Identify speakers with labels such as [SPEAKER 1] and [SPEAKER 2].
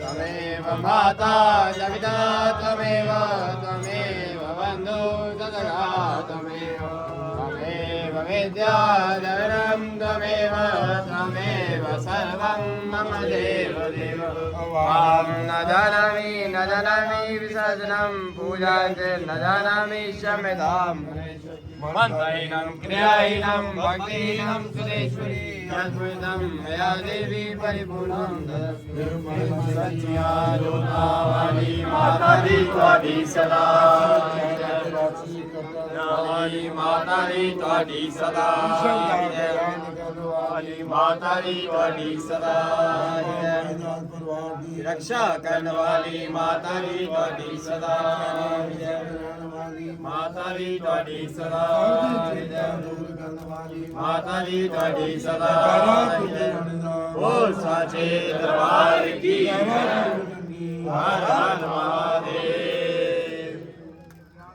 [SPEAKER 1] त्वमेव माता च पिता त्वमेव त्वमेव बन्धु सखा त्वमेव त्वमेव विद्याधरं त्वमेव त्वमेव सर्वं मम देव देव न जानामि विसर्जनं पूजां च न जानामि क्षम्यतां मन्त्रहीनं क्रियाहीनं भक्तिहीनं सुरेश्वरी यद्वैतं मया देवी परिपूर्णं सच्चिदानन्दवाणी माता दी त्वाडी सदा वाली माता दी त्वाडी सदा वाली माता दी त्वाडी सदा रक्षा करने वाली माता दी त्वाडी सदा माता दी त्वाडी सदा माता दी त्वाडी सदा ओ साचे दरबार की